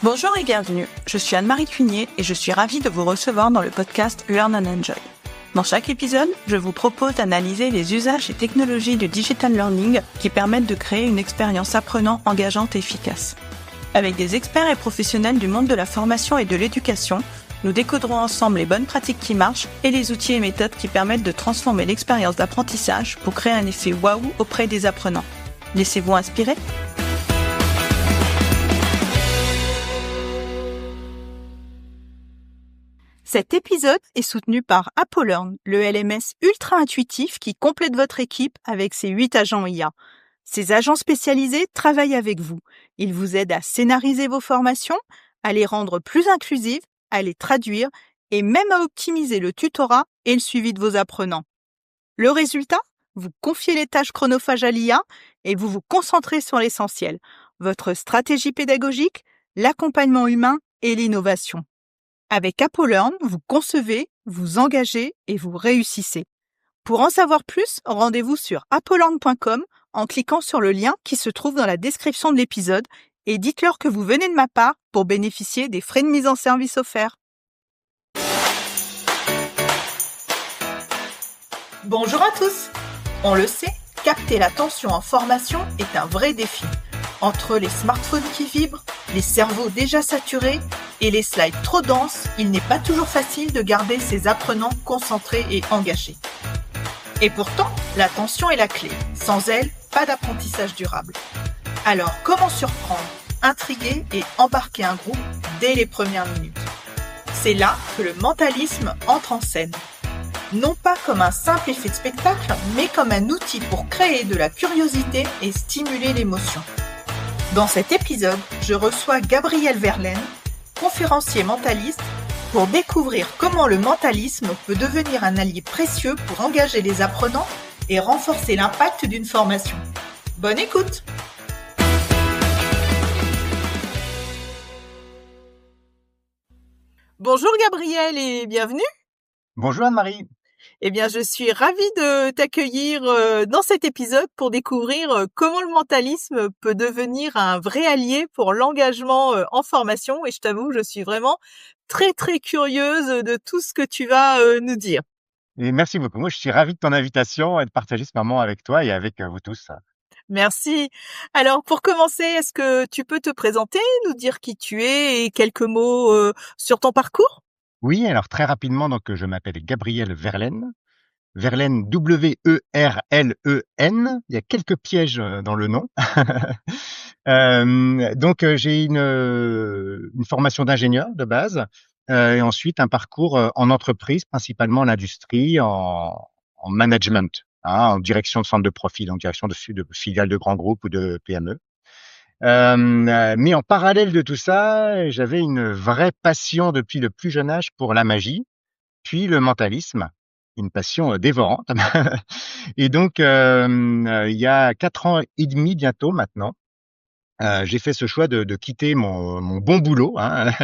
Bonjour et bienvenue, je suis Anne-Marie Cunier et je suis ravie de vous recevoir dans le podcast Learn and Enjoy. Dans chaque épisode, je vous propose d'analyser les usages et technologies du digital learning qui permettent de créer une expérience apprenant engageante et efficace. Avec des experts et professionnels du monde de la formation et de l'éducation, nous décoderons ensemble les bonnes pratiques qui marchent et les outils et méthodes qui permettent de transformer l'expérience d'apprentissage pour créer un effet waouh auprès des apprenants. Laissez-vous inspirer. Cet épisode est soutenu par AppleLearn, le LMS ultra intuitif qui complète votre équipe avec ses 8 agents IA. Ces agents spécialisés travaillent avec vous. Ils vous aident à scénariser vos formations, à les rendre plus inclusives, à les traduire et même à optimiser le tutorat et le suivi de vos apprenants. Le résultat ? Vous confiez les tâches chronophages à l'IA et vous vous concentrez sur l'essentiel, votre stratégie pédagogique, l'accompagnement humain et l'innovation. Avec AppleLearn, vous concevez, vous engagez et vous réussissez. Pour en savoir plus, rendez-vous sur applelearn.com en cliquant sur le lien qui se trouve dans la description de l'épisode et dites-leur que vous venez de ma part pour bénéficier des frais de mise en service offerts. Bonjour à tous. On le sait, capter l'attention en formation est un vrai défi. Entre les smartphones qui vibrent, les cerveaux déjà saturés et les slides trop denses, il n'est pas toujours facile de garder ses apprenants concentrés et engagés. Et pourtant, l'attention est la clé. Sans elle, pas d'apprentissage durable. Alors, comment surprendre, intriguer et embarquer un groupe dès les premières minutes ? C'est là que le mentalisme entre en scène. Non pas comme un simple effet de spectacle, mais comme un outil pour créer de la curiosité et stimuler l'émotion. Dans cet épisode, je reçois Gabriel Verlaine, conférencier mentaliste, pour découvrir comment le mentalisme peut devenir un allié précieux pour engager les apprenants et renforcer l'impact d'une formation. Bonne écoute! Bonjour Gabriel et bienvenue! Bonjour Anne-Marie. Eh bien, je suis ravie de t'accueillir dans cet épisode pour découvrir comment le mentalisme peut devenir un vrai allié pour l'engagement en formation. Et je t'avoue, je suis vraiment très, très curieuse de tout ce que tu vas nous dire. Et merci beaucoup. Moi, je suis ravi de ton invitation et de partager ce moment avec toi et avec vous tous. Merci. Alors, pour commencer, est-ce que tu peux te présenter, nous dire qui tu es et quelques mots sur ton parcours ? Oui, alors très rapidement, donc je m'appelle Gabriel Verlaine. Verlaine, W-E-R-L-E-N. Il y a quelques pièges dans le nom. Donc, j'ai une formation d'ingénieur de base et ensuite un parcours en entreprise, principalement en industrie, en management, en direction de centre de profit, donc direction de filiales de grands groupes ou de PME. Mais en parallèle de tout ça, j'avais une vraie passion depuis le plus jeune âge pour la magie, puis le mentalisme, une passion dévorante. Et donc, il y a 4 ans et demi bientôt maintenant, j'ai fait ce choix de quitter mon bon boulot.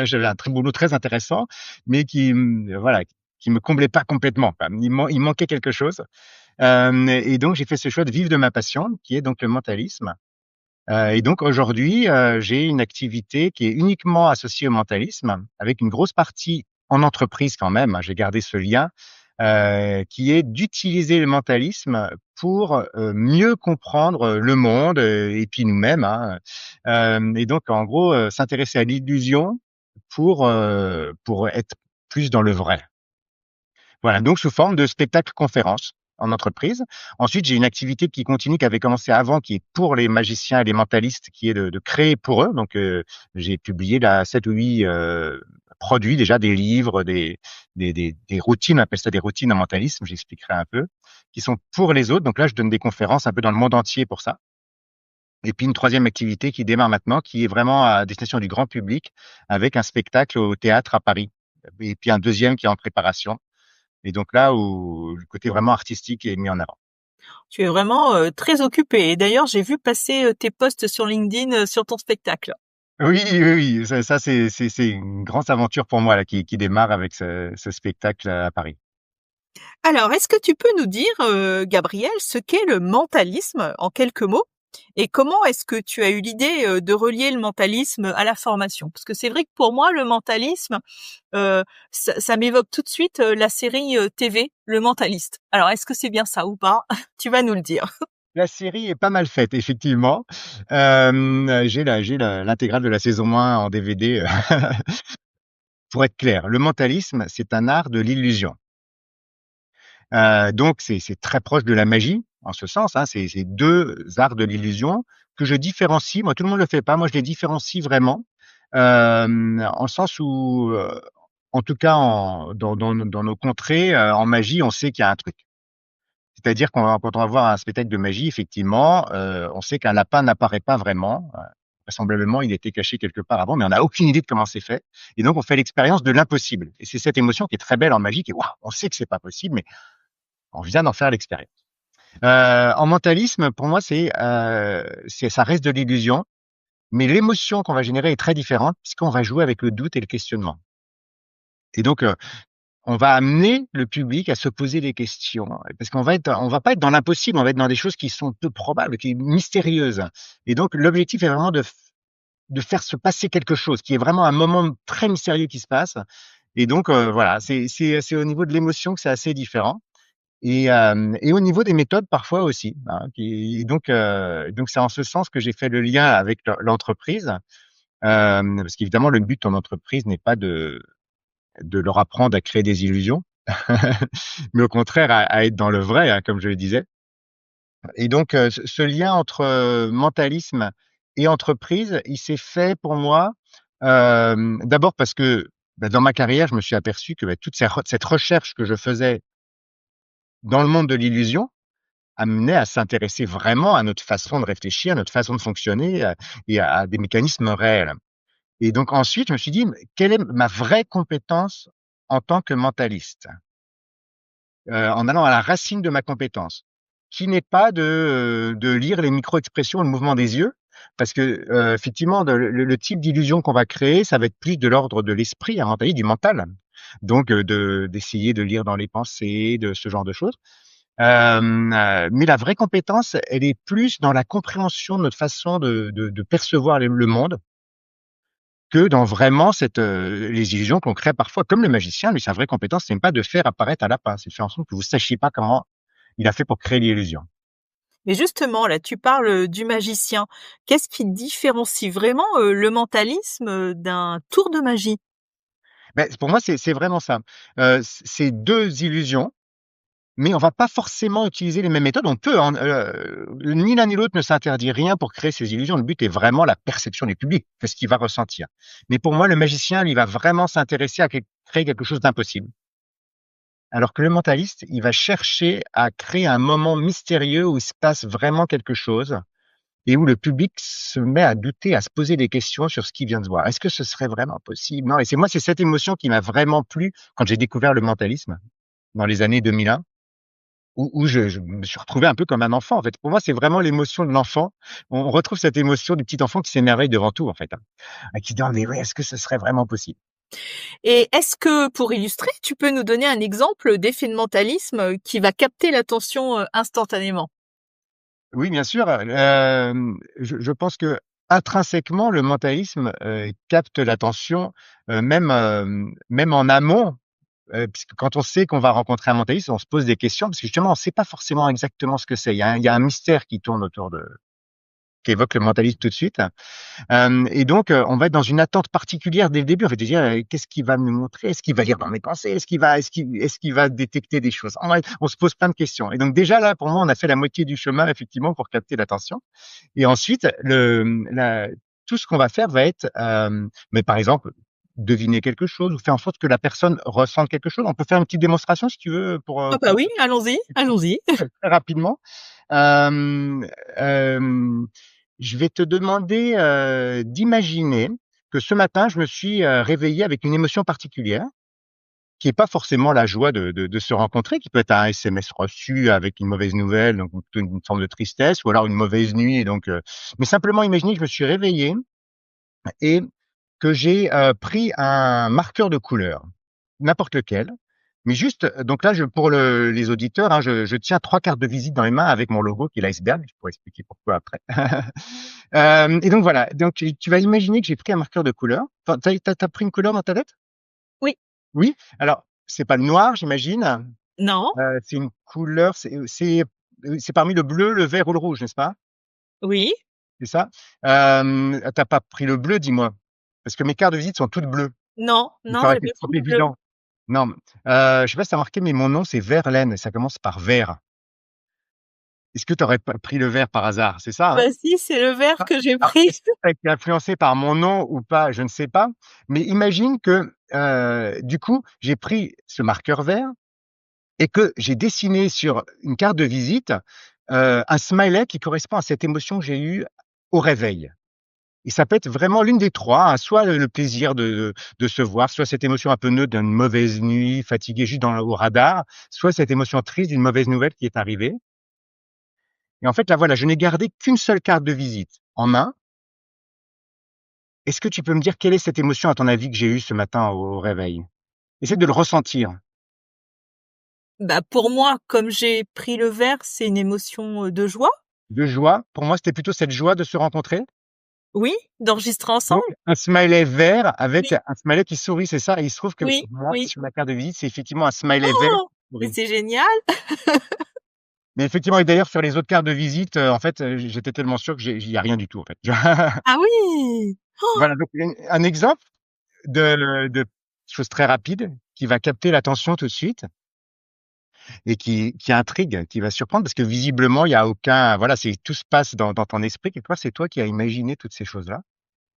J'avais un boulot très intéressant, mais qui me comblait pas complètement. Il manquait quelque chose. Et donc, j'ai fait ce choix de vivre de ma passion, qui est donc le mentalisme. Et donc aujourd'hui, j'ai une activité qui est uniquement associée au mentalisme, avec une grosse partie en entreprise quand même, j'ai gardé ce lien, qui est d'utiliser le mentalisme pour mieux comprendre le monde et puis nous-mêmes. Et donc en gros, s'intéresser à l'illusion pour être plus dans le vrai. Voilà, donc sous forme de spectacle-conférence en entreprise. Ensuite, j'ai une activité qui continue, qui avait commencé avant, qui est pour les magiciens et les mentalistes, qui est de créer pour eux. Donc, j'ai publié là 7 ou 8 produits déjà, des livres, des routines, on appelle ça des routines en mentalisme, j'expliquerai un peu, qui sont pour les autres. Donc là, je donne des conférences un peu dans le monde entier pour ça. Et puis une troisième activité qui démarre maintenant, qui est vraiment à destination du grand public, avec un spectacle au théâtre à Paris. Et puis un deuxième qui est en préparation. Et donc là où le côté vraiment artistique est mis en avant. Tu es vraiment très occupé. Et d'ailleurs, j'ai vu passer tes posts sur LinkedIn sur ton spectacle. Oui. Ça c'est une grande aventure pour moi là, qui démarre avec ce spectacle à Paris. Alors, est-ce que tu peux nous dire, Gabriel, ce qu'est le mentalisme en quelques mots ? Et comment est-ce que tu as eu l'idée, de relier le mentalisme à la formation? Parce que c'est vrai que pour moi, le mentalisme, ça m'évoque tout de suite, la série, TV Le Mentaliste. Alors est-ce que c'est bien ça ou pas? Tu vas nous le dire. La série est pas mal faite, effectivement. J'ai l'intégrale de la saison 1 en DVD. Pour être clair, le mentalisme, c'est un art de l'illusion. Donc c'est très proche de la magie, en ce sens, hein. C'est 2 arts de l'illusion que je différencie. Moi, tout le monde le fait pas. Moi, je les différencie vraiment, en le sens où, en tout cas dans nos contrées, en magie, on sait qu'il y a un truc. C'est-à-dire quand on va voir un spectacle de magie, effectivement, on sait qu'un lapin n'apparaît pas vraiment. Vraisemblablement, il était caché quelque part avant, mais on n'a aucune idée de comment c'est fait. Et donc, on fait l'expérience de l'impossible. Et c'est cette émotion qui est très belle en magie, qui est waouh, on sait que c'est pas possible, mais on vient d'en faire l'expérience. En mentalisme, pour moi, ça reste de l'illusion, mais l'émotion qu'on va générer est très différente puisqu'on va jouer avec le doute et le questionnement. Et donc, on va amener le public à se poser des questions parce on va pas être dans l'impossible, on va être dans des choses qui sont peu probables, qui sont mystérieuses. Et donc, l'objectif est vraiment de faire se passer quelque chose, qui est vraiment un moment très mystérieux qui se passe. Et donc, voilà, c'est au niveau de l'émotion que c'est assez différent. Et au niveau des méthodes parfois aussi, hein, donc c'est en ce sens que j'ai fait le lien avec l'entreprise, parce qu'évidemment le but en entreprise n'est pas de leur apprendre à créer des illusions, mais au contraire à être dans le vrai, hein, comme je le disais. Et donc ce lien entre, mentalisme et entreprise, il s'est fait pour moi, d'abord parce que, bah, dans ma carrière, je me suis aperçu que, bah, toute cette recherche que je faisais dans le monde de l'illusion, amener à s'intéresser vraiment à notre façon de réfléchir, à notre façon de fonctionner, et à des mécanismes réels. Et donc ensuite, je me suis dit: «Mais quelle est ma vraie compétence en tant que mentaliste?» En allant à la racine de ma compétence, qui n'est pas de lire les micro-expressions, le mouvement des yeux, parce que, effectivement, le type d'illusion qu'on va créer, ça va être plus de l'ordre de l'esprit, hein, du mental. Donc, d'essayer de lire dans les pensées, de ce genre de choses. Mais la vraie compétence, elle est plus dans la compréhension de notre façon de percevoir le monde, que dans vraiment les illusions qu'on crée parfois. Comme le magicien, lui, sa vraie compétence, c'est même pas de faire apparaître un lapin, c'est de faire en sorte que vous sachiez pas comment il a fait pour créer l'illusion. Mais justement, là, tu parles, du magicien. Qu'est-ce qui différencie vraiment, le mentalisme, d'un tour de magie? Beh, pour moi, c'est vraiment ça. C'est 2 illusions. Mais on va pas forcément utiliser les mêmes méthodes. On peut, hein, ni l'un ni l'autre ne s'interdit rien pour créer ces illusions. Le but est vraiment la perception du public, qu'est-ce qu'il va ressentir. Mais pour moi, le magicien, lui, va vraiment s'intéresser à créer quelque chose d'impossible. Alors que le mentaliste, il va chercher à créer un moment mystérieux où il se passe vraiment quelque chose et où le public se met à douter, à se poser des questions sur ce qu'il vient de voir. Est-ce que ce serait vraiment possible? Non, et c'est cette émotion qui m'a vraiment plu quand j'ai découvert le mentalisme dans les années 2001. Où je me suis retrouvé un peu comme un enfant, en fait. Pour moi, c'est vraiment l'émotion de l'enfant. On retrouve cette émotion du petit enfant qui s'émerveille devant tout, en fait, hein, qui se demande: «Mais ouais, est-ce que ce serait vraiment possible?» Et est-ce que, pour illustrer, tu peux nous donner un exemple d'effet de mentalisme, qui va capter l'attention, instantanément? Oui, bien sûr, je pense qu'intrinsèquement, le mentalisme, capte l'attention, même en amont, puisque quand on sait qu'on va rencontrer un mentaliste, on se pose des questions parce que justement, on ne sait pas forcément exactement ce que c'est. Il y a un mystère qui tourne autour qui évoque le mentalisme tout de suite. Et donc, on va être dans une attente particulière dès le début. On va se dire: «Qu'est-ce qu'il va me montrer? Est-ce qu'il va lire dans mes pensées? Est-ce qu'il va détecter des choses?» On se pose plein de questions et donc déjà là, pour moi, on a fait la moitié du chemin effectivement pour capter l'attention et ensuite tout ce qu'on va faire va être, mais par exemple, deviner quelque chose ou faire en sorte que la personne ressente quelque chose. On peut faire une petite démonstration si tu veux Ah bah oui, allons-y, allons-y. très rapidement. Hem, hem, je vais te demander, d'imaginer que ce matin, je me suis, réveillé avec une émotion particulière, qui est pas forcément la joie de se rencontrer, qui peut être un SMS reçu avec une mauvaise nouvelle, donc plutôt une forme de tristesse ou alors une mauvaise nuit mais simplement imaginer que je me suis réveillé et que j'ai, pris un marqueur de couleur, n'importe lequel, Mais juste, donc là, pour les auditeurs, hein, je tiens 3 cartes de visite dans les mains avec mon logo qui est l'iceberg. Je pourrais expliquer pourquoi après. Et donc voilà. Donc tu vas imaginer que j'ai pris un marqueur de couleur. Enfin, t'as pris une couleur dans ta tête? Oui. Oui? Alors, c'est pas le noir, j'imagine. Non. C'est une couleur, c'est parmi le bleu, le vert ou le rouge, n'est-ce pas? Oui. C'est ça? Tu pas pris le bleu, dis-moi? Parce que mes cartes de visite sont toutes bleues. Non, Donc non, ça aurait été j'avais trop pris le bleu. évident. Non, je sais pas si tu as remarqué, mais mon nom, c'est Verlaine et ça commence par vert. Est-ce que tu aurais pas pris le vert par hasard? C'est ça, hein? Bah si, c'est le vert Ah, que j'ai alors, pris. est-ce que tu as été influencé par mon nom ou pas? Je ne sais pas. Mais imagine que, du coup, j'ai pris ce marqueur vert et que j'ai dessiné sur une carte de visite, un smiley qui correspond à cette émotion que j'ai eue au réveil. Et ça peut être vraiment l'une des 3, hein, soit le plaisir de se voir, soit cette émotion un peu neutre d'une mauvaise nuit, fatigué juste au radar, soit cette émotion triste d'une mauvaise nouvelle qui est arrivée. Et en fait, là, voilà, je n'ai gardé qu'une seule carte de visite en main. Est-ce que tu peux me dire quelle est cette émotion, à ton avis, que j'ai eue ce matin au réveil? Essaie de le ressentir. Bah, pour moi, comme j'ai pris le vert, c'est une émotion, de joie. De joie. Pour moi, c'était plutôt cette joie de se rencontrer. Oui, d'enregistrer Donc, ensemble. un smiley vert avec Oui, un smiley qui sourit, c'est ça? Et il se trouve que oui, moi, oui. sur ma carte de visite, c'est effectivement un smiley vert Oh! qui Mais sourit. c'est génial! Mais effectivement et d'ailleurs sur les autres cartes de visite, en fait, j'étais tellement sûr que il y a rien du tout, en fait. Ah oui! Oh! Voilà, donc un exemple de chose très rapide qui va capter l'attention tout de suite et qui intrigue, qui va surprendre parce que visiblement il y a aucun voilà, c'est tout se passe dans ton esprit quelque part, c'est toi qui as imaginé toutes ces choses-là.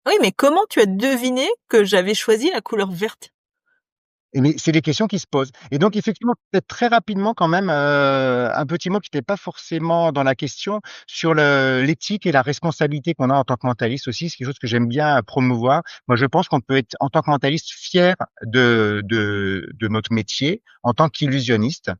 Oui, mais comment tu as deviné que j'avais choisi la couleur verte? Et mais c'est des questions qui se posent et donc effectivement, peut-être très rapidement quand même, un petit mot qui était pas forcément dans la question sur l'éthique et la responsabilité qu'on a en tant que mentaliste aussi, c'est quelque chose que j'aime bien promouvoir. Moi, je pense qu'on peut être en tant que mentaliste fier de notre métier en tant qu'illusionniste,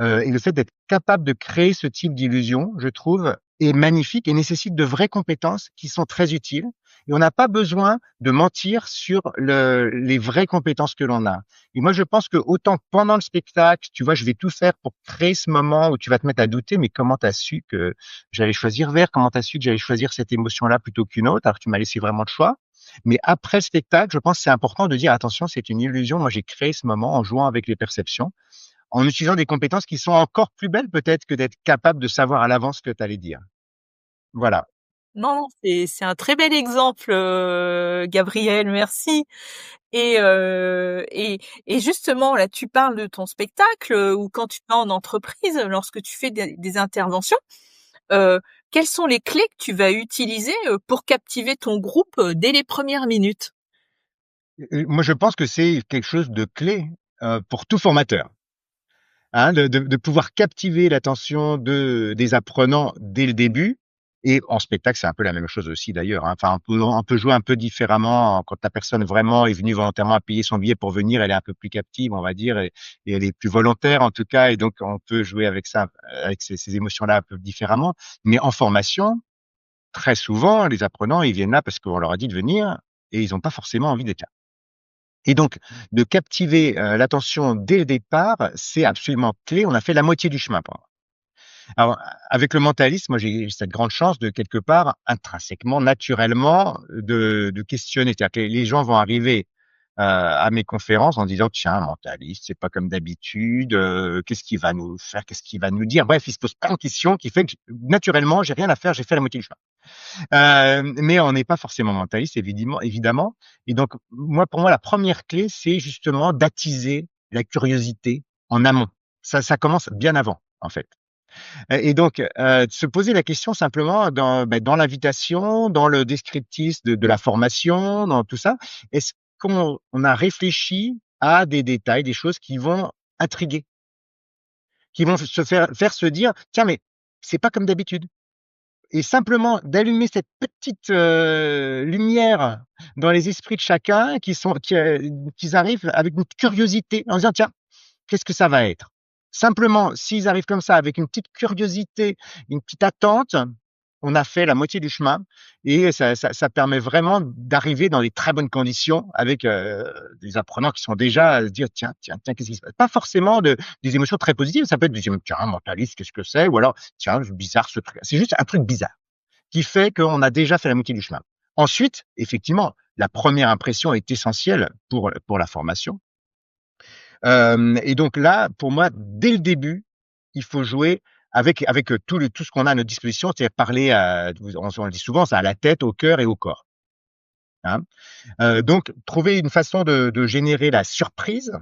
et le fait d'être capable de créer ce type d'illusion, je trouve, est magnifique et nécessite de vraies compétences qui sont très utiles et on n'a pas besoin de mentir sur les vraies compétences que l'on a. Et moi, je pense que autant pendant le spectacle, tu vois, je vais tout faire pour créer ce moment où tu vas te mettre à douter, mais comment tu as su que j'allais choisir vert? Comment tu as su que j'allais choisir cette émotion-là plutôt qu'une autre? Alors que tu m'as laissé vraiment le choix. Mais après le spectacle, je pense que c'est important de dire attention, c'est une illusion. Moi, j'ai créé ce moment en jouant avec les perceptions, en utilisant des compétences qui sont encore plus belles peut-être que d'être capable de savoir à l'avance ce que tu allais dire. Voilà. Non, non, c'est un très bel exemple, Gabriel, merci. Et et justement, là, tu parles de ton spectacle, ou quand tu vas en entreprise, lorsque tu fais des interventions, heu, quelles sont les clés que tu vas utiliser, pour captiver ton groupe, dès les premières minutes? Moi, je pense que c'est quelque chose de clé pour tout formateur. Hein, de pouvoir captiver l'attention des apprenants dès le début et en spectacle, c'est un peu la même chose aussi d'ailleurs, hein. Enfin, on peut jouer un peu différemment quand la personne vraiment est venue volontairement à payer son billet pour venir, elle est un peu plus captive, on va dire et elle est plus volontaire en tout cas et donc on peut jouer avec ça, avec ces émotions-là un peu différemment. Mais en formation, très souvent, les apprenants, ils viennent là parce qu'on leur a dit de venir et ils ont pas forcément envie d'être là. Et donc, de captiver, l'attention dès le départ, c'est absolument clé. On a fait la moitié du chemin pour moi. Alors, avec le mentalisme, moi, j'ai eu cette grande chance de quelque part, intrinsèquement, naturellement, de questionner. C'est-à-dire que les gens vont arriver, à mes conférences en disant: «Tiens, un mentaliste, c'est pas comme d'habitude, qu'est-ce qu'il va nous faire? Qu'est-ce qu'il va nous dire?» Bref, ils se posent plein de questions qui fait que naturellement, j'ai rien à faire, j'ai fait la moitié du chemin. Mais on n'est pas forcément mentaliste évidemment et donc moi, pour moi, la première clé, c'est justement d'attiser la curiosité en amont. Ça commence bien avant, en fait et donc de se poser la question simplement dans l'invitation, dans le descriptif de la formation, dans tout ça. Est-ce qu'on a réfléchi à des détails, des choses qui vont intriguer, qui vont se faire se dire: «Tiens, mais c'est pas comme d'habitude». Et simplement d'allumer cette petite, lumière dans les esprits de chacun qu'ils arrivent avec une curiosité en se disant: «Tiens, qu'est-ce que ça va être?» Simplement, s'ils arrivent comme ça avec une petite curiosité, une petite attente, on a fait la moitié du chemin et ça permet vraiment d'arriver dans des très bonnes conditions avec des apprenants qui sont déjà à se dire tiens, tiens, tiens, qu'est-ce qui se passe? Pas forcément des émotions très positives, ça peut être tiens, mentaliste, qu'est-ce que c'est? Ou alors tiens, bizarre ce truc. C'est juste un truc bizarre qui fait qu'on a déjà fait la moitié du chemin. Ensuite, effectivement, la première impression est essentielle pour la formation. Et donc là, pour moi, dès le début, il faut jouer avec tout ce qu'on a à notre disposition, c'est-à-dire parler on le dit souvent, ça à la tête, au cœur et au corps, hein. Donc trouver une façon de générer la surprise,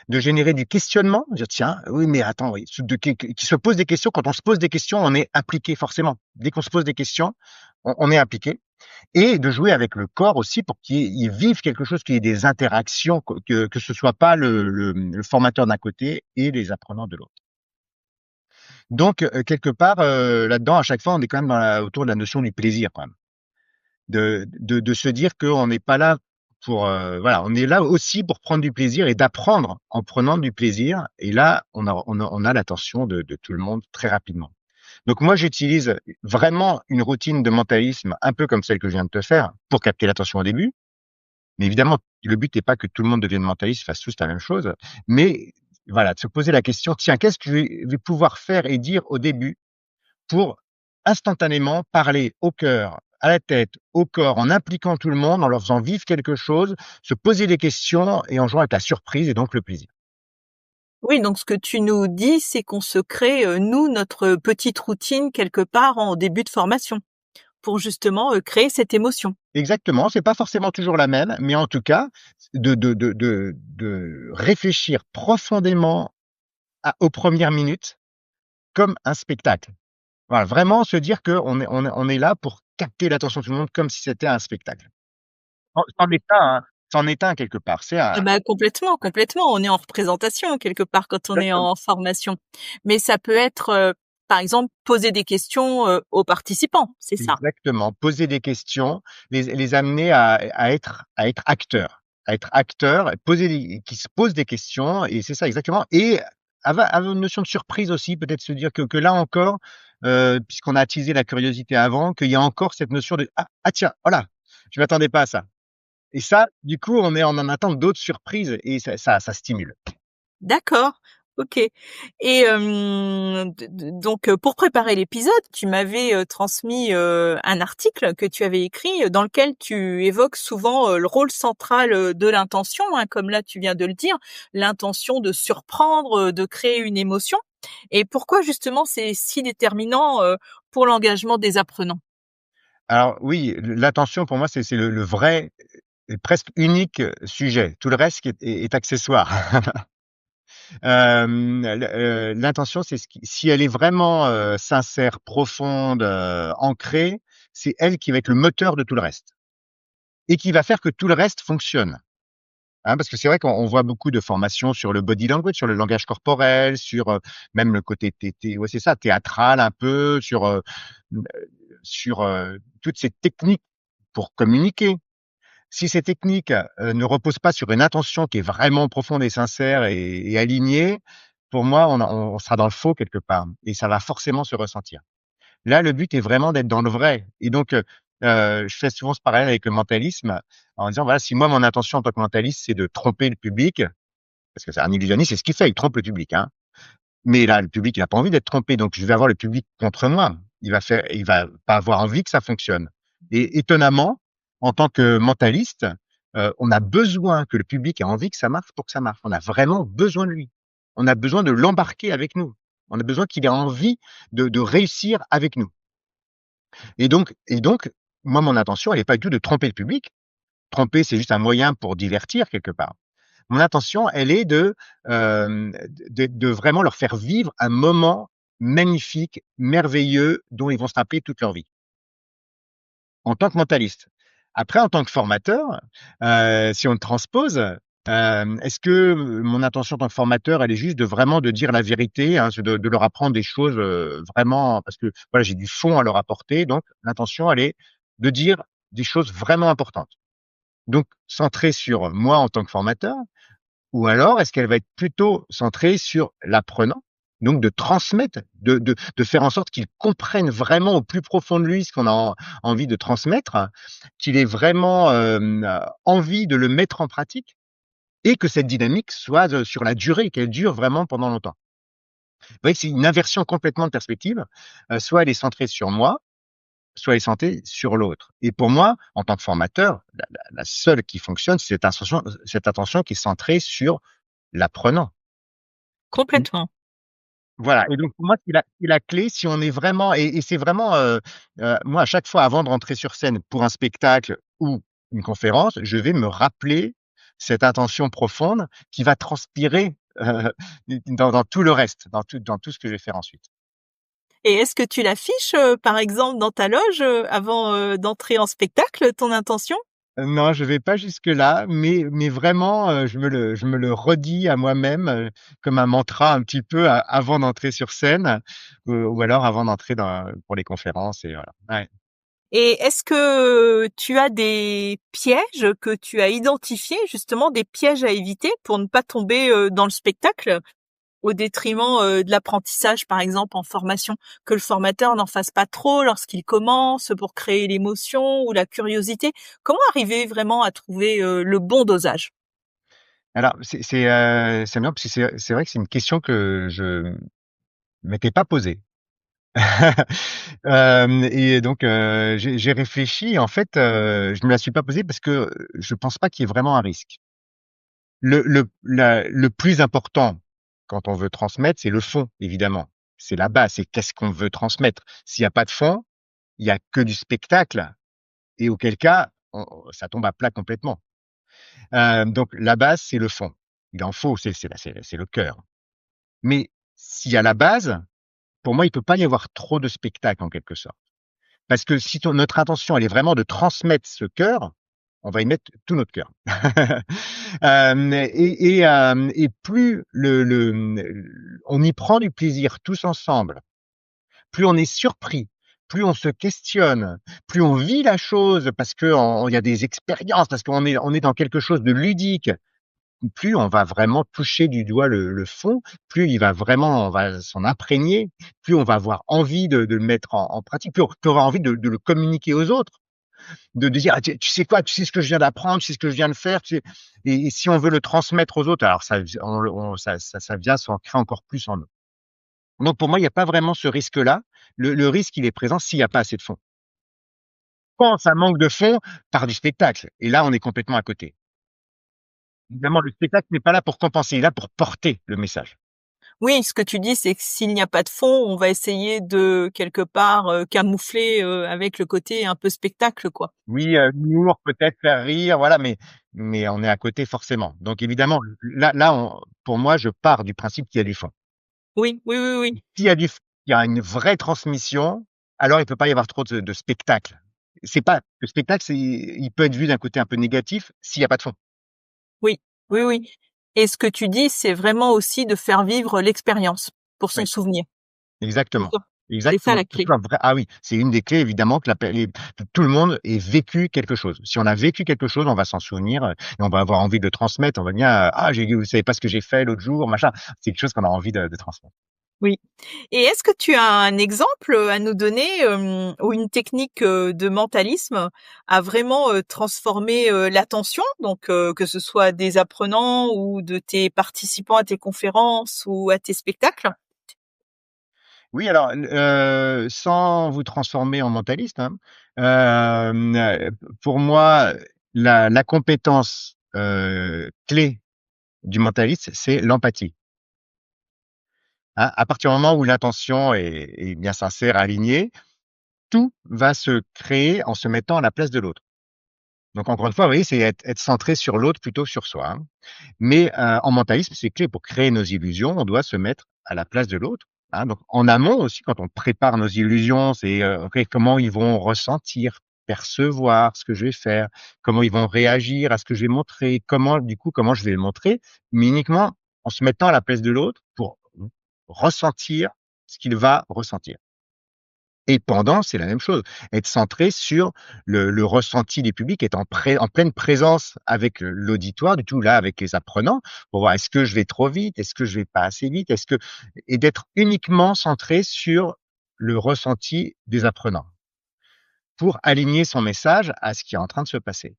de générer du questionnement, dire: «Tiens, oui, mais attends, oui», qui se pose des questions. Quand on se pose des questions, on est impliqué forcément. Dès qu'on se pose des questions, on est impliqué. Et de jouer avec le corps aussi pour qu'il vive quelque chose, qu'il y ait des interactions, que ce soit pas le formateur d'un côté et les apprenants de l'autre. Donc, quelque part, là-dedans, à chaque fois, on est quand même autour de la notion du plaisir quand même. De se dire qu'on n'est pas là pour, voilà, on est là aussi pour prendre du plaisir et d'apprendre en prenant du plaisir et là, on a l'attention de tout le monde très rapidement. Donc moi, j'utilise vraiment une routine de mentalisme un peu comme celle que je viens de te faire pour capter l'attention au début. Mais évidemment, le but n'est pas que tout le monde devienne mentaliste, fasse tous la même chose. Mais voilà, de se poser la question, tiens, qu'est-ce que je vais pouvoir faire et dire au début pour instantanément parler au cœur, à la tête, au corps, en impliquant tout le monde, en leur faisant vivre quelque chose, se poser des questions et en jouant avec la surprise et donc le plaisir. Oui, donc ce que tu nous dis, c'est qu'on se crée, nous, notre petite routine quelque part en début de formation pour justement, créer cette émotion. Exactement, c'est pas forcément toujours la même, mais en tout cas, de réfléchir profondément aux premières minutes comme un spectacle. Voilà, vraiment se dire qu'on est là pour capter l'attention de tout le monde comme si c'était un spectacle. C'en est un, hein, c'en est un quelque part, c'est Ah un bah, complètement, complètement. On est en représentation quelque part quand on est exactement, en formation. Mais ça peut être, par exemple, poser des questions, aux participants, c'est ça? exactement. Poser des questions, les amener à être acteurs, poser qui se posent des questions et c'est ça exactement et avoir une notion de surprise aussi, peut-être se dire que là encore, puisqu'on a attisé la curiosité avant, qu'il y a encore cette notion de: «Ah, ah tiens, oh là, je m'attendais pas à ça» et ça, du coup, on en attend d'autres surprises et ça stimule. D'accord, OK et donc pour préparer l'épisode, tu m'avais, transmis, un article que tu avais écrit, dans lequel tu évoques souvent, le rôle central, de l'intention, hein, comme là tu viens de le dire. L'intention de surprendre, de créer une émotion et pourquoi justement c'est si déterminant, pour l'engagement des apprenants? Alors oui, l'attention pour moi, c'est le vrai et presque unique, sujet. Tout le reste qui est accessoire. L'intention, c'est si elle est vraiment, sincère, profonde, ancrée, c'est elle qui va être le moteur de tout le reste et qui va faire que tout le reste fonctionne. Hein, parce que c'est vrai qu'on voit beaucoup de formations sur le body language, sur le langage corporel, sur, même le côté ouais, c'est ça, théâtral un peu, sur toutes ces techniques pour communiquer. Si ces techniques, ne reposent pas sur une intention qui est vraiment profonde et sincère et alignée, pour moi, on sera dans le faux quelque part et ça va forcément se ressentir. Là, le but est vraiment d'être dans le vrai et donc je fais souvent ce parallèle avec le mentalisme en disant: «Voilà, si moi, mon intention en tant que mentaliste, c'est de tromper le public», parce que c'est un illusionniste, c'est ce qu'il fait, il trompe le public, hein. Mais là, le public, il a pas envie d'être trompé, donc je vais avoir le public contre moi. Il va pas avoir envie que ça fonctionne et étonnamment, en tant que mentaliste, on a besoin que le public ait envie que ça marche pour que ça marche. On a vraiment besoin de lui. On a besoin de l'embarquer avec nous. On a besoin qu'il ait envie de réussir avec nous et donc moi, mon intention, elle est pas du tout de tromper le public. Tromper, c'est juste un moyen pour divertir quelque part. Mon intention, elle est de vraiment leur faire vivre un moment magnifique, merveilleux, dont ils vont se rappeler toute leur vie, en tant que mentaliste. Après, en tant que formateur, si on le transpose, est-ce que mon intention en tant que formateur, elle est juste de vraiment de dire la vérité, hein, c'est de leur apprendre des choses, vraiment parce que, voilà, j'ai du fond à leur apporter, donc l'intention, elle est de dire des choses vraiment importantes. Donc centrée sur moi en tant que formateur ou alors est-ce qu'elle va être plutôt centrée sur l'apprenant Donc de transmettre, de faire en sorte qu'il comprenne vraiment au plus profond de lui ce qu'on a envie de transmettre, qu'il ait vraiment envie de le mettre en pratique et que cette dynamique soit sur la durée, qu'elle dure vraiment pendant longtemps. Vous voyez, c'est une inversion complètement de perspective. Soit elle est centrée sur moi, soit elle est centrée sur l'autre. Et pour moi, en tant que formateur, la seule qui fonctionne, c'est cette attention qui est centrée sur l'apprenant. Complètement. Voilà, et donc pour moi, c'est la clé si on est vraiment, et c'est vraiment, moi à chaque fois avant de rentrer sur scène pour un spectacle ou une conférence, je vais me rappeler cette intention profonde qui va transpirer, dans tout le reste, dans tout ce que je vais faire ensuite. Et est-ce que tu l'affiches, par exemple, dans ta loge, avant, d'entrer en spectacle, ton intention? Non, je vais pas jusque-là, mais vraiment, je me le redis à moi-même, comme un mantra un petit peu a avant d'entrer sur scène, ou alors avant d'entrer pour les conférences et voilà. Ouais. Et est-ce que tu as des pièges que tu as identifiés, justement des pièges à éviter pour ne pas tomber, dans le spectacle au détriment, de l'apprentissage, par exemple, en formation? Que le formateur n'en fasse pas trop lorsqu'il commence pour créer l'émotion ou la curiosité? Comment arriver vraiment à trouver, le bon dosage? Alors c'est bien parce que c'est vrai que c'est une question que je m'étais pas posée. Et donc j'ai réfléchi, en fait, je me la suis pas posée parce que, je pense pas qu'il y ait vraiment un risque. Le plus important quand on veut transmettre, c'est le fond, évidemment. C'est la base, c'est qu'est-ce qu'on veut transmettre. S'il y a pas de fond, il y a que du spectacle et auquel cas, ça tombe à plat complètement. Donc la base, c'est le fond. Il en faut, c'est le cœur. Mais s'il y a la base, pour moi, il peut pas y avoir trop de spectacle en quelque sorte. Parce que si notre intention, elle est vraiment de transmettre ce cœur, on va y mettre tout notre cœur. Et plus on y prend du plaisir tous ensemble, plus on est surpris, plus on se questionne, plus on vit la chose parce qu'il y a des expériences, parce qu'on est dans quelque chose de ludique, plus on va vraiment toucher du doigt le fond, plus on va s'en imprégner, plus on va avoir envie de le mettre en pratique, plus on aura envie de le communiquer aux autres, de dire: «Ah, tu sais quoi? Tu sais ce que je viens d'apprendre, tu sais ce que je viens de faire, tu sais?» Et si on veut le transmettre aux autres, alors ça vient s'ancrer encore plus en nous. Donc pour moi, il y a pas vraiment ce risque-là. Le risque, il est présent s'il y a pas assez de fond. Quand ça manque de fond, part du spectacle et là, on est complètement à côté. Évidemment, le spectacle n'est pas là pour compenser, il est là pour porter le message. Oui, ce que tu dis, c'est que s'il n'y a pas de fond, on va essayer de quelque part, camoufler, avec le côté un peu spectacle, quoi. Oui, l'humour, peut-être faire rire, voilà, mais on est à côté forcément. Donc évidemment, là, pour moi, je pars du principe qu'il y a du fond. Oui, oui, oui, oui. S'il y a il y a une vraie transmission, alors il peut pas y avoir trop de spectacle. C'est pas le spectacle, il peut être vu d'un côté un peu négatif s'il y a pas de fond. Oui, oui, oui, et ce que tu dis, c'est vraiment aussi de faire vivre l'expérience pour s'en Oui, souvenir. C'est exactement, ça, c'est ça exactement. la Que ce clé. soit vrai, ah oui, c'est une des clés évidemment que tout le monde ait vécu quelque chose. Si on a vécu quelque chose, on va s'en souvenir, et on va avoir envie de le transmettre. On va dire: «Ah, vous savez pas ce que j'ai fait l'autre jour, machin». C'est quelque chose qu'on a envie de transmettre. Oui, et est-ce que tu as un exemple, à nous donner, où une technique, de mentalisme a vraiment, transformé, l'attention, donc que ce soit des apprenants ou de tes participants à tes conférences ou à tes spectacles? Oui, alors, sans vous transformer en mentaliste, hein, pour moi, la compétence, clé du mentaliste, c'est l'empathie, hein. À partir du moment où l'intention est bien sincère, alignée, tout va se créer en se mettant à la place de l'autre. Donc encore une fois, vous voyez, c'est être centré sur l'autre plutôt que sur soi, hein. Mais, en mentalisme, c'est clé pour créer nos illusions, on doit se mettre à la place de l'autre, hein. Donc en amont aussi, quand on prépare nos illusions, c'est, OK, comment ils vont ressentir, percevoir ce que je vais faire, comment ils vont réagir à ce que je vais montrer, comment je vais le montrer, mais uniquement en se mettant à la place de l'autre pour ressentir ce qu'il va ressentir. Et pendant, c'est la même chose. Être centré sur le ressenti des publics, être en pleine présence avec l'auditoire, du tout là, avec les apprenants, pour voir est-ce que je vais trop vite, est-ce que je vais pas assez vite, et d'être uniquement centré sur le ressenti des apprenants pour aligner son message à ce qui est en train de se passer.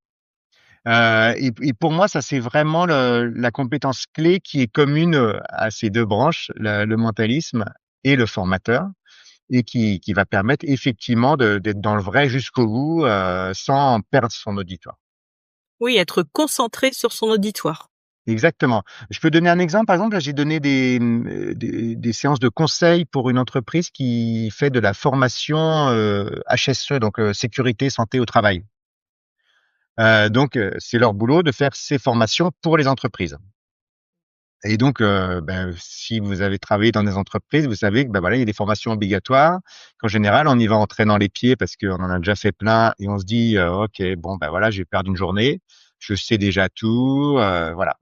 Et pour moi, ça, c'est vraiment la compétence clé qui est commune à ces deux branches, le mentalisme et le formateur, et qui va permettre effectivement d'être dans le vrai jusqu'au bout, sans perdre son auditoire. Oui, être concentré sur son auditoire. Exactement. Je peux donner un exemple? Par exemple, là, j'ai donné des séances de conseil pour une entreprise qui fait de la formation, HSE, donc sécurité, santé au travail. Donc c'est leur boulot de faire ces formations pour les entreprises. Et donc, si vous avez travaillé dans des entreprises, vous savez que, voilà, il y a des formations obligatoires, qu'en général, on y va en traînant les pieds parce qu'on en a déjà fait plein et on se dit: «OK, bon, voilà, je vais perdre une journée, je sais déjà tout», voilà.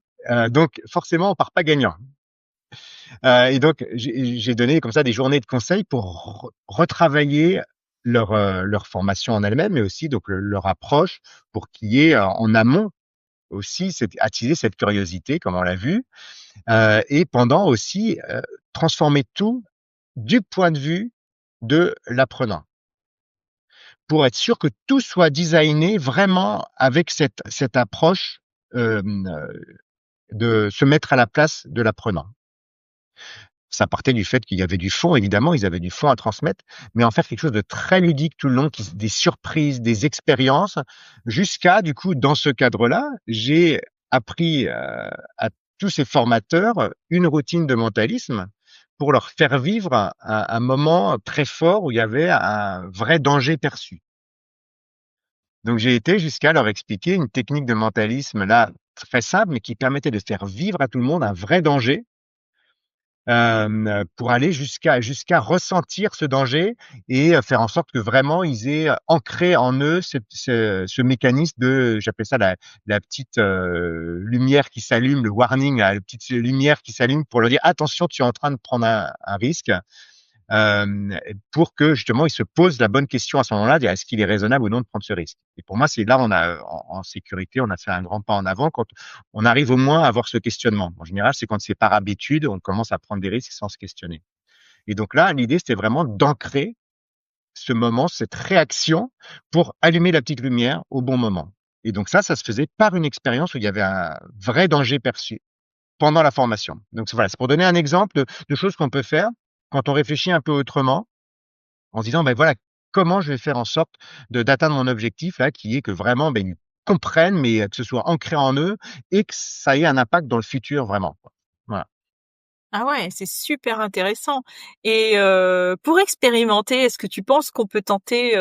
Donc forcément, on part pas gagnant. Et donc j'ai donné comme ça des journées de conseils pour retravailler leur formation en elle-même, mais aussi donc leur approche pour qu'il y ait, en amont aussi attiser cette curiosité comme on l'a vu. Et pendant aussi, transformer tout du point de vue de l'apprenant. Pour être sûr que tout soit designé vraiment avec cette approche, hem, de se mettre à la place de l'apprenant. Ça partait du fait qu'il y avait du fond, évidemment, ils avaient du fond à transmettre, mais en faire quelque chose de très ludique tout le long, des surprises, des expériences, jusqu'à du coup, dans ce cadre-là, j'ai appris, à tous ces formateurs, une routine de mentalisme pour leur faire vivre un moment très fort où il y avait un vrai danger perçu. Donc j'ai été jusqu'à leur expliquer une technique de mentalisme là, très simple, mais qui permettait de faire vivre à tout le monde un vrai danger, pour aller jusqu'à ressentir ce danger et faire en sorte que vraiment ils aient ancré en eux ce mécanisme de, j'appelle ça la petite, lumière qui s'allume, le warning là, la petite lumière qui s'allume pour leur dire: «Attention, tu es en train de prendre un risque». Pour que justement ils se posent la bonne question à ce moment-là, dire: «Est-ce qu'il est raisonnable ou non de prendre ce risque?» Et pour moi, c'est là, on a en sécurité, on a fait un grand pas en avant quand on arrive au moins à avoir ce questionnement. En général, c'est quand c'est par habitude, on commence à prendre des risques sans se questionner. Et donc là, l'idée, c'était vraiment d'ancrer ce moment, cette réaction pour allumer la petite lumière au bon moment. Et donc ça se faisait par une expérience où il y avait un vrai danger perçu pendant la formation. Donc voilà, c'est pour donner un exemple de choses qu'on peut faire quand on réfléchit un peu autrement en se disant: «Ben voilà, comment je vais faire en sorte d'atteindre mon objectif là, qui est que vraiment, ils comprennent, mais que ce soit ancré en eux et que ça ait un impact dans le futur vraiment, quoi». Voilà. Ah ouais, c'est super intéressant et pour expérimenter, est-ce que tu penses qu'on peut tenter,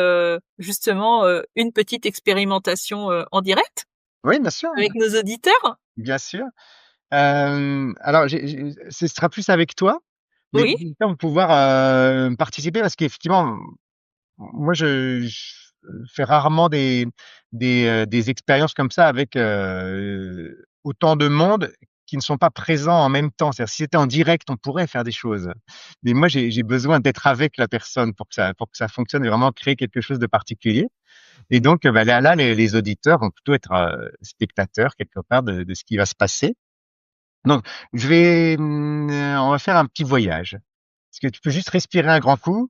justement, une petite expérimentation, en direct Oui, bien sûr, avec nos auditeurs? bien sûr. Alors ce sera plus avec toi, mais Oui? on va pouvoir, participer parce qu'effectivement, moi je fais rarement des expériences comme ça avec, autant de monde qui ne sont pas présents en même temps. C'est-à-dire si c'était en direct, on pourrait faire des choses. Mais moi j'ai besoin d'être avec la personne pour que ça fonctionne et vraiment créer quelque chose de particulier. Et donc, là, les auditeurs vont plutôt être, spectateurs quelque part de ce qui va se passer. Donc on va faire un petit voyage. Est-ce que tu peux juste respirer un grand coup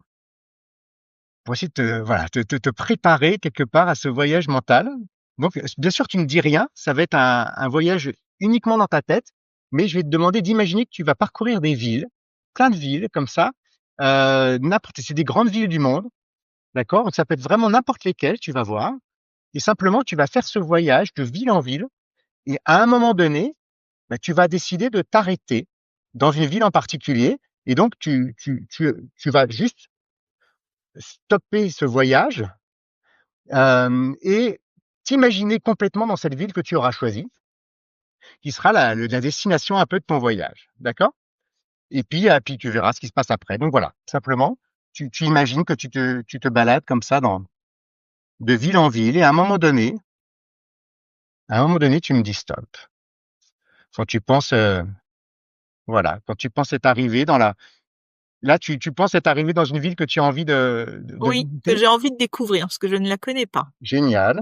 pour essayer de te préparer quelque part à ce voyage mental. Donc, bien sûr, tu ne dis rien, ça va être un voyage uniquement dans ta tête, mais je vais te demander d'imaginer que tu vas parcourir des villes, plein de villes comme ça, n'importe c'est des grandes villes du monde, d'accord? Donc ça peut être vraiment n'importe lesquelles, tu vas voir et simplement tu vas faire ce voyage de ville en ville et à un moment donné, tu vas décider de t'arrêter dans une ville en particulier et donc tu vas juste stopper ce voyage, et t'imaginer complètement dans cette ville que tu auras choisie, qui sera la destination un peu de ton voyage, d'accord? Et puis tu verras ce qui se passe après. Donc voilà, simplement, tu imagines que tu te balades comme ça de ville en ville et à un moment donné, tu me dis stop. Quand tu penses, voilà, quand tu penses être arrivé dans Là, tu penses être arrivé dans une ville que tu as envie de Oui, que visiter? j'ai envie de découvrir, parce que je ne la connais pas. Génial.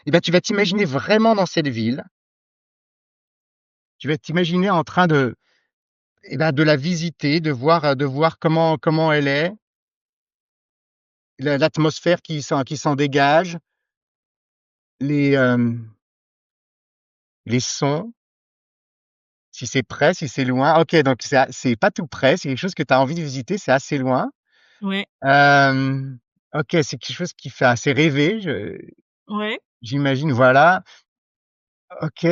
Et ben, tu vas t'imaginer vraiment dans cette ville. Tu vas t'imaginer en train de la visiter, de voir comment elle est, l'atmosphère qui s'en dégage, les, les sons, si c'est près, si c'est loin. OK, donc c'est pas tout près, c'est quelque chose que tu as envie de visiter, c'est assez loin. Ouais, Hem, OK, c'est quelque chose qui fait assez rêver, ouais, j'imagine, voilà. OK,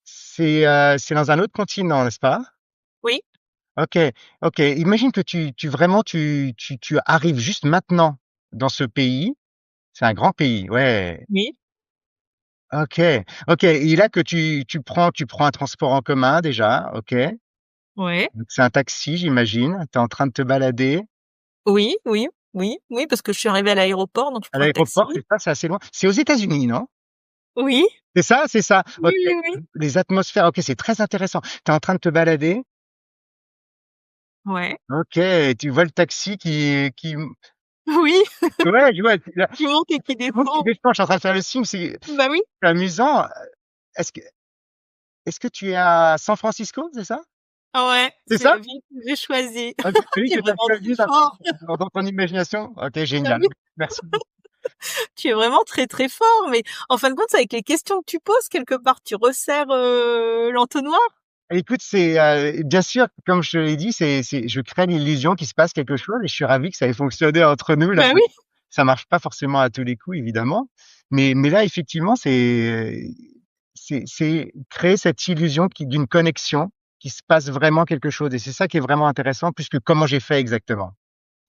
c'est dans un autre continent, n'est-ce pas? oui, OK, OK. Imagine que tu vraiment tu arrives juste maintenant dans ce pays. C'est un grand pays, ouais. oui, OK, OK et là que tu prends un transport en commun déjà, OK. ouais, Donc c'est un taxi, j'imagine. Tu es en train de te balader. oui, oui, oui, oui, parce que je suis arrivée à l'aéroport, donc je À prends un taxi. l'aéroport, c'est ça? C'est assez loin? C'est aux États-Unis, non? Oui, C'est ça? C'est ça? oui, OK. oui, oui. Les atmosphères, OK, c'est très intéressant. Tu es en train de te balader. Ouais, OK, tu vois le taxi qui oui, ouais, je vois, là, qui monte et qui tout le monde qui descend. descend, je suis en train de faire le signe, Bah oui. c'est amusant. Est-ce que est-ce que tu es à San Francisco, c'est ça? Ah ouais, C'est c'est ça? la ville que j'ai choisie. OK, celui Tu es que tu as vraiment très choisi dans fort. dans ton imagination? OK, Bah génial. oui, Merci. tu es vraiment très, très fort, mais en fin de compte, c'est avec les questions que tu poses, quelque part, tu resserres, l'entonnoir? Écoute, bien sûr, comme je te l'ai dit, je crée l'illusion qu'il se passe quelque chose et je suis ravi que ça ait fonctionné entre nous là. Bah oui. Ça marche pas forcément à tous les coups évidemment, mais là effectivement c'est créer cette illusion d'une connexion, qu'il se passe vraiment quelque chose et c'est ça qui est vraiment intéressant plus que comment j'ai fait exactement.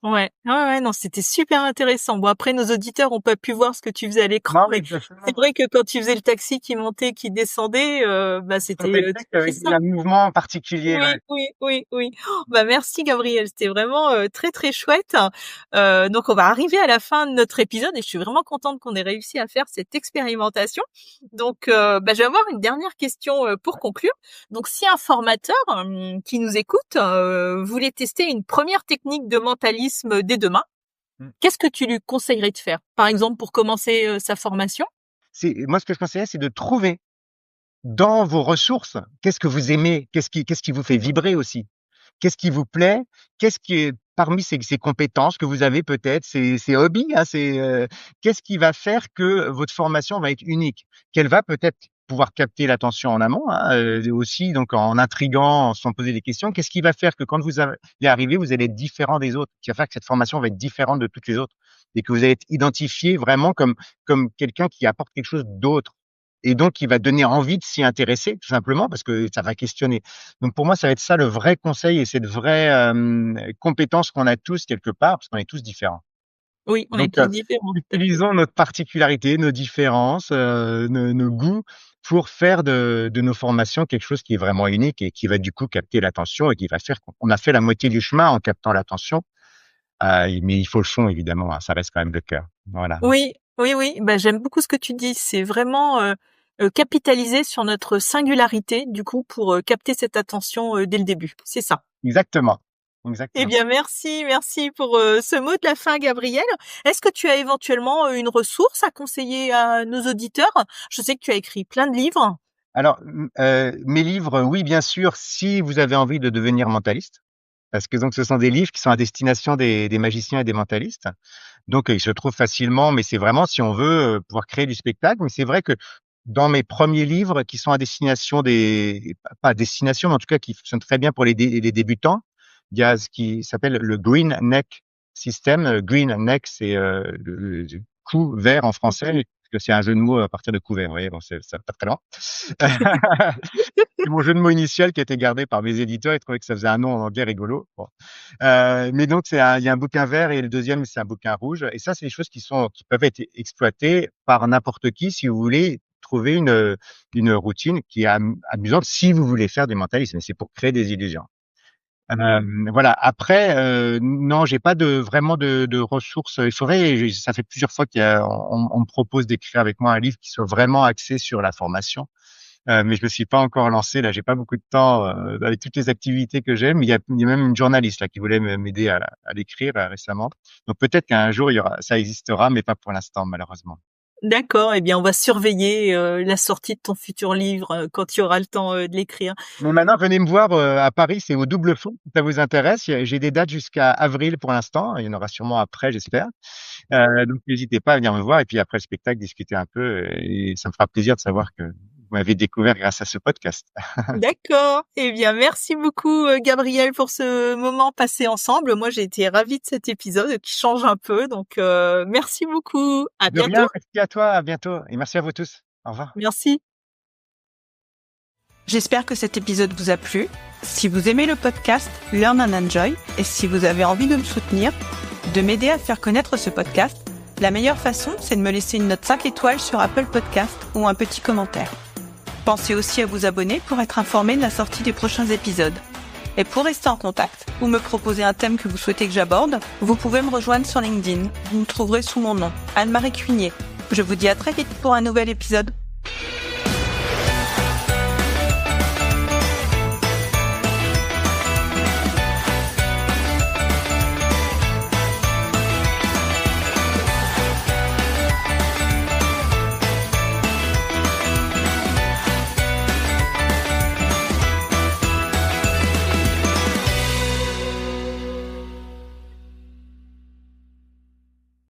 Ouais, ouais, ouais, non, c'était super intéressant. Bon, après, nos auditeurs ont pas pu voir ce que tu faisais à l'écran, Non, mais mais exactement. c'est vrai que quand tu faisais le taxi qui montait, qui descendait, bah, Je c'était, sentais le tout texte à fait avec ça. un mouvement particulier, Oui, ouais. oui, oui, oui. Oh, bah, merci Gabriel, c'était vraiment, très, très chouette. Donc on va arriver à la fin de notre épisode et je suis vraiment contente qu'on ait réussi à faire cette expérimentation. Donc, bah, je vais avoir une dernière question, pour conclure. Donc si un formateur, qui nous écoute, voulait tester une première technique de mentalisme dès demain, Mmh. qu'est-ce que tu lui conseillerais de faire? Par exemple, pour commencer, sa formation? Moi ce que je conseillerais, c'est de trouver dans vos ressources, qu'est-ce que vous aimez? Qu'est-ce qui vous fait vibrer aussi? Qu'est-ce qui vous plaît? Qu'est-ce qui est parmi ces compétences que vous avez peut-être, ces hobbies, hein, qu'est-ce qui va faire que votre formation va être unique? Qu'elle va peut-être pouvoir capter l'attention en amont, hein, aussi donc en intriguant, en se faisant poser des questions. Qu'est-ce qui va faire que quand vous allez arriver, vous allez être différent des autres? Qui va faire que cette formation va être différente de toutes les autres et que vous allez être identifié vraiment comme quelqu'un qui apporte quelque chose d'autre et donc qui va donner envie de s'y intéresser tout simplement parce que ça va questionner. Donc pour moi, ça va être ça le vrai conseil et cette vraie, compétence qu'on a tous quelque part, parce qu'on est tous différents. Oui, on est Donc, tous différents, tout à fait. utilisons notre particularité, nos différences, nos goûts pour faire de nos formations quelque chose qui est vraiment unique et qui va du coup capter l'attention et qui va faire qu'on a fait la moitié du chemin en captant l'attention, mais il faut le fond évidemment, hein, ça reste quand même le cœur. Voilà. Oui, oui, oui, bah, j'aime beaucoup ce que tu dis. C'est vraiment, capitaliser sur notre singularité, du coup, pour, capter cette attention, dès le début. C'est ça. Exactement, Eh exactement. bien, merci, merci pour, ce mot de la fin, Gabriel. Est-ce que tu as éventuellement, une ressource à conseiller à nos auditeurs? Je sais que tu as écrit plein de livres. Alors, mes livres, oui, bien sûr, si vous avez envie de devenir mentaliste, parce que donc ce sont des livres qui sont à destination des magiciens et des mentalistes. Donc, ils se trouvent facilement, mais c'est vraiment si on veut, pouvoir créer du spectacle. Mais c'est vrai que dans mes premiers livres qui sont à destination des pas à destination, mais en tout cas qui fonctionnent très bien pour les débutants, il y a ce qui s'appelle le Green Neck System. Green Neck, c'est, le cou vert en français, parce que c'est un jeu de mots à partir de couvert, vous voyez? Bon, ça va pas très loin. C'est mon jeu de mots initial qui a été gardé par mes éditeurs. Ils trouvaient que ça faisait un nom en anglais rigolo. Bon. Mais donc il y a un bouquin vert et le deuxième, c'est un bouquin rouge et ça, c'est des choses qui peuvent être exploitées par n'importe qui si vous voulez trouver une routine qui est amusante si vous voulez faire du mentalisme. C'est pour créer des illusions. Voilà. Après, non, j'ai pas vraiment de ressources. Il faudrait ça fait plusieurs fois qu'on me propose d'écrire avec moi un livre qui soit vraiment axé sur la formation. mais je me suis pas encore lancé. Là, j'ai pas beaucoup de temps avec toutes les activités que j'aime. Il y a même une journaliste là qui voulait m'aider à l'écrire récemment. Donc peut-être qu'un jour ça existera, mais pas pour l'instant malheureusement. D'accord, eh bien, on va surveiller la sortie de ton futur livre quand tu auras le temps de l'écrire. Mais maintenant, venez me voir à Paris, c'est au Double Fond, si ça vous intéresse. J'ai des dates jusqu'à avril pour l'instant. Il y en aura sûrement après, j'espère. Donc n'hésitez pas à venir me voir et puis après le spectacle, discuter un peu. Et ça me fera plaisir de savoir que vous m'avez découvert grâce à ce podcast. D'accord. Eh bien, merci beaucoup, Gabriel, pour ce moment passé ensemble. Moi, j'ai été ravie de cet épisode qui change un peu. Donc, merci beaucoup. À De bientôt. rien, merci à toi, à bientôt et merci à vous tous. Au revoir. Merci. J'espère que cet épisode vous a plu. Si vous aimez le podcast Learn and Enjoy et si vous avez envie de me soutenir, de m'aider à faire connaître ce podcast, la meilleure façon, c'est de me laisser une note 5 étoiles sur Apple Podcast ou un petit commentaire. Pensez aussi à vous abonner pour être informé de la sortie des prochains épisodes. Et pour rester en contact ou me proposer un thème que vous souhaitez que j'aborde, vous pouvez me rejoindre sur LinkedIn. Vous me trouverez sous mon nom, Anne-Marie Cuinier. Je vous dis à très vite pour un nouvel épisode.